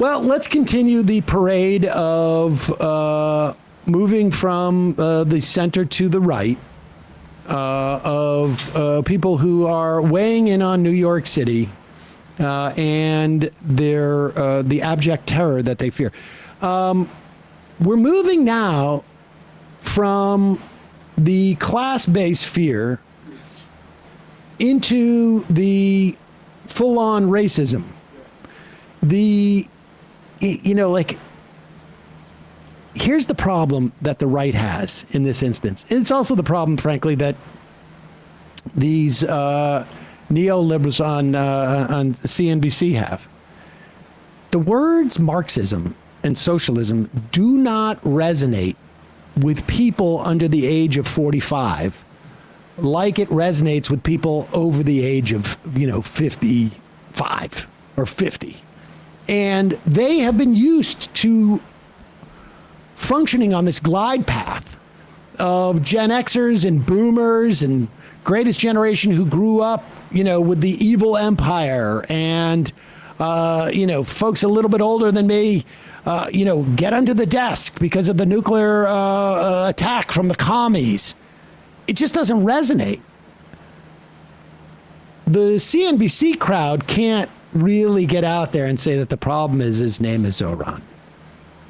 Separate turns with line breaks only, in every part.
Well, let's continue the parade of moving from the center to the right of people who are weighing in on New York City and the abject terror that they fear. We're moving now from the class-based fear into the full-on racism. Here's the problem that the right has in this instance. It's also the problem, frankly, that these neoliberals on CNBC have. The words Marxism and socialism do not resonate with people under the age of 45 like it resonates with people over the age of, 55 or 50. And they have been used to functioning on this glide path of Gen Xers and boomers and greatest generation who grew up, with the evil empire and, folks a little bit older than me, get under the desk because of the nuclear attack from the commies. It just doesn't resonate. The CNBC crowd can't really get out there and say that the problem is his name is Zohran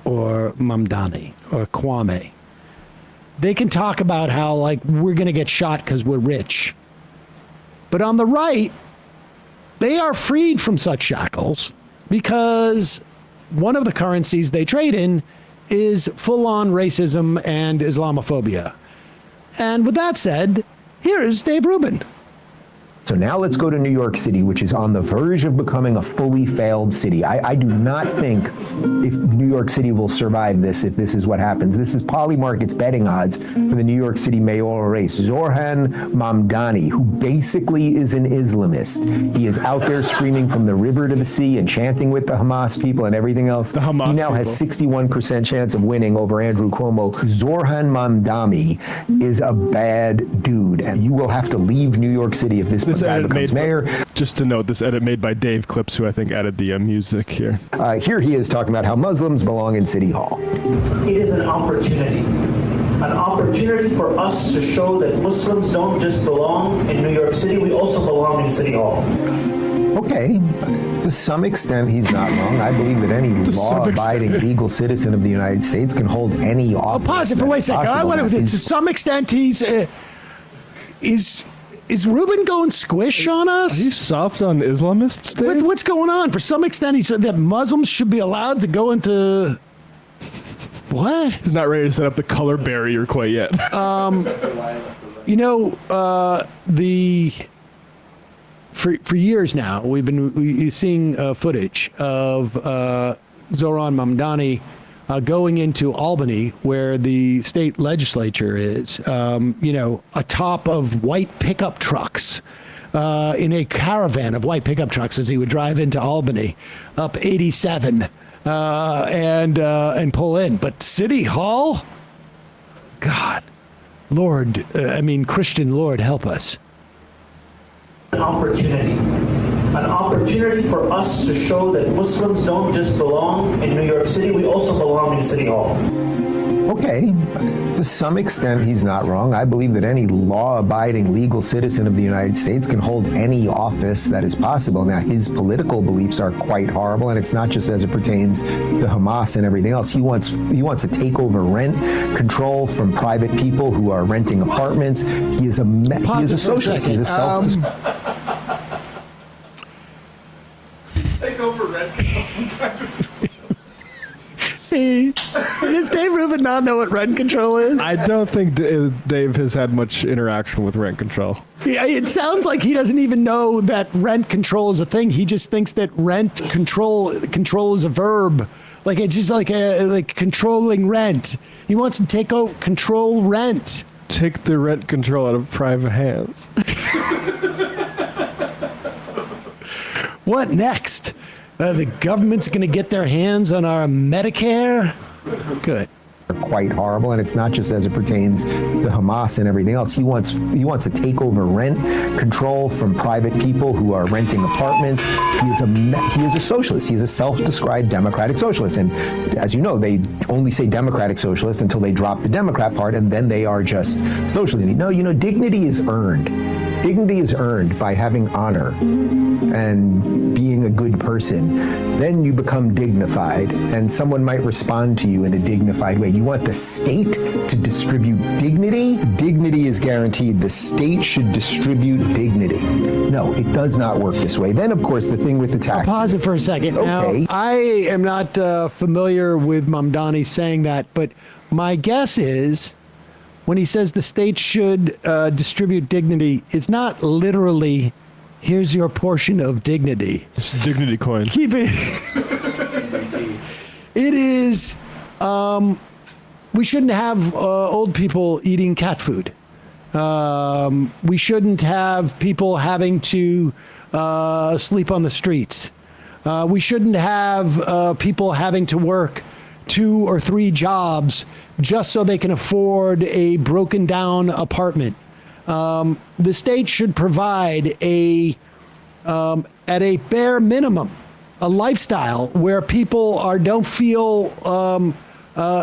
or Mamdani or Kwame. They can talk about how, we're going to get shot because we're rich. But on the right, they are freed from such shackles because one of the currencies they trade in is full-on racism and Islamophobia. And with that said, here is Dave Rubin.
So now let's go to New York City, which is on the verge of becoming a fully failed city. I do not think if New York City will survive this, if this is what happens. This is Polymarket's betting odds for the New York City mayoral race. Zohran Mamdani, who basically is an Islamist. He is out there screaming from the river to the sea and chanting with the Hamas people and everything else. He now has 61% chance of winning over Andrew Cuomo. Zohran Mamdani is a bad dude, and you will have to leave New York City if this guy becomes mayor.
Just to note, this edit made by Dave Clips, who I think added the music here.
Here he is talking about how Muslims belong in City Hall.
It is an opportunity for us to show that Muslims don't just belong in New York City, we also belong in City Hall.
Okay, to some extent, he's not wrong. I believe that any law-abiding legal citizen of the United States can hold any office.
Pause it for wait a second. To some extent, he's Is Rubin going squish on us?
Are you soft on Islamists, Dave?
What's going on? For some extent, he said that Muslims should be allowed to go into... What?
He's not ready to set up the color barrier quite yet.
For years now, we've been seeing footage of Zohran Mamdani going into Albany, where the state legislature is, atop of white pickup trucks, in a caravan of white pickup trucks as he would drive into Albany up 87 and pull in. But City Hall? God, Lord, Christian Lord, help us.
An opportunity for us to show that Muslims don't just belong in New York City, we also belong in City Hall.
Okay, to some extent, he's not wrong. I believe that any law-abiding legal citizen of the United States can hold any office that is possible. Now, his political beliefs are quite horrible, and it's not just as it pertains to Hamas and everything else. He wants to take over rent control from private people who are renting apartments. He is a socialist. He's a self.
Take over rent control from private people.
Does Dave Rubin not know what rent control is?
I don't think Dave has had much interaction with rent control.
Yeah, it sounds like he doesn't even know that rent control is a thing. He just thinks that rent control is a verb. Like it's just like controlling rent. He wants to control rent.
Take the rent control out of private hands.
What next? The government's going to get their hands on our Medicare? Good.
quite horrible, and it's not just as it pertains to Hamas and everything else. He wants to take over rent control from private people who are renting apartments. He is a socialist. He is a self-described democratic socialist, and as you know, they only say democratic socialist until they drop the Democrat part, and then they are just socialist. No, dignity is earned. Dignity is earned by having honor and being a good person. Then you become dignified, and someone might respond to you in a dignified way. You want the state to distribute dignity? Dignity is guaranteed. The state should distribute dignity. No, it does not work this way. Then, of course, the thing with the tax.
Pause it for a second.
Okay.
Now, I am not familiar with Mamdani saying that, but my guess is when he says the state should distribute dignity, it's not literally, here's your portion of dignity.
It's a dignity coin.
Keep it. It is, we shouldn't have old people eating cat food. We shouldn't have people having to sleep on the streets. We shouldn't have people having to work 2 or 3 jobs just so they can afford a broken down apartment. The state should provide at a bare minimum, a lifestyle where people don't feel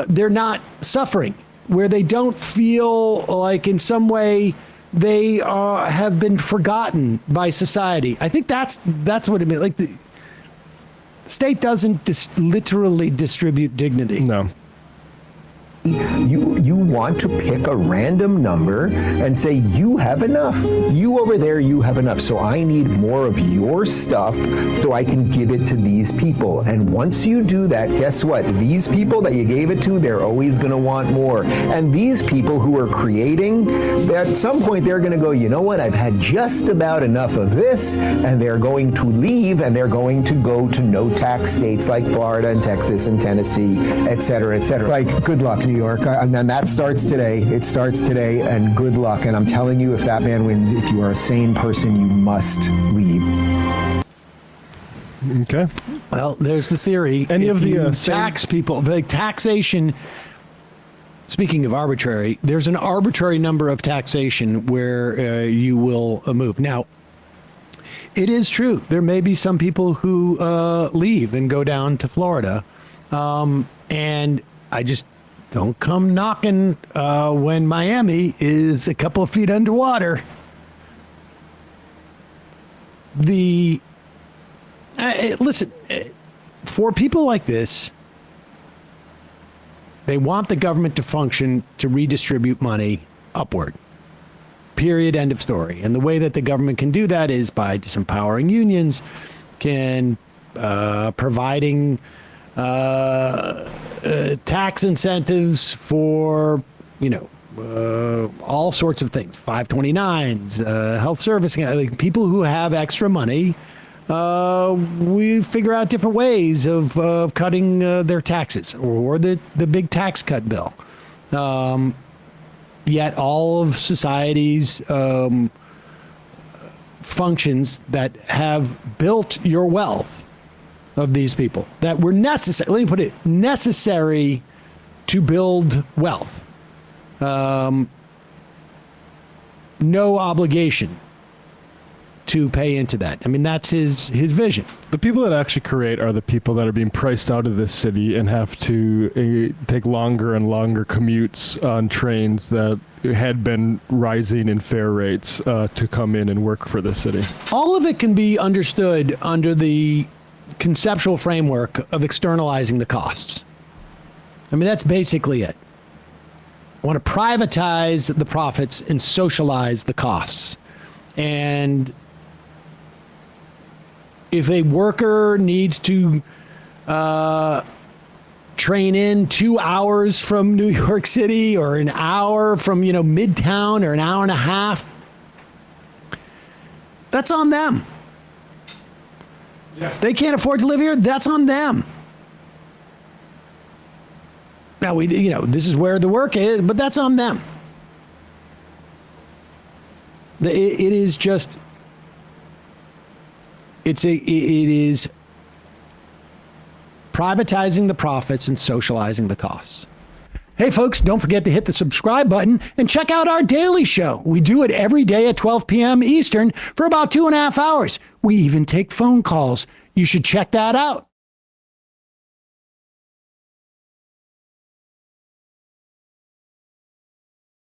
they're not suffering, where they don't feel like in some way they have been forgotten by society. I think that's what it means. Like the state doesn't literally distribute dignity.
No.
You want to pick a random number and say, you have enough. You over there, you have enough. So I need more of your stuff so I can give it to these people. And once you do that, guess what? These people that you gave it to, they're always going to want more. And these people who are creating, at some point they're going to go, you know what? I've had just about enough of this. And they're going to leave, and they're going to go to no tax states like Florida and Texas and Tennessee, et cetera, et cetera. Like, good luck, New York. And then that starts today. It starts today, and good luck. And I'm telling you, if that man wins, if you are a sane person, you must leave.
Okay.
Well, there's the theory.
Any
if
of the
you tax people, the taxation. Speaking of arbitrary, there's an arbitrary number of taxation where you will move. Now, it is true. There may be some people who leave and go down to Florida, and I just don't come knocking when Miami is a couple of feet underwater. Listen, for people like this, they want the government to function to redistribute money upward. Period. End of story. And the way that the government can do that is by disempowering unions, providing tax incentives for, all sorts of things, 529s, health service, like people who have extra money. We figure out different ways of cutting their taxes or the big tax cut bill. Yet all of society's functions that have built your wealth of these people that were necessary, let me put it, necessary to build wealth. No obligation to pay into that. I mean, that's his vision.
The people that actually create are the people that are being priced out of this city and have to take longer and longer commutes on trains that had been rising in fare rates to come in and work for the city. All
of it can be understood under the conceptual framework of externalizing the costs. I mean, that's basically it. I want to privatize the profits and socialize the costs. And if a worker needs to train in 2 hours from New York City or an hour from, Midtown or an hour and a half, that's on them. Yeah. They can't afford to live here. That's on them. Now, this is where the work is, but that's on them. It is just, it is privatizing the profits and socializing the costs. Hey, folks, don't forget to hit the subscribe button and check out our daily show. We do it every day at 12 p.m. Eastern for about 2.5 hours. We even take phone calls. You should check that out.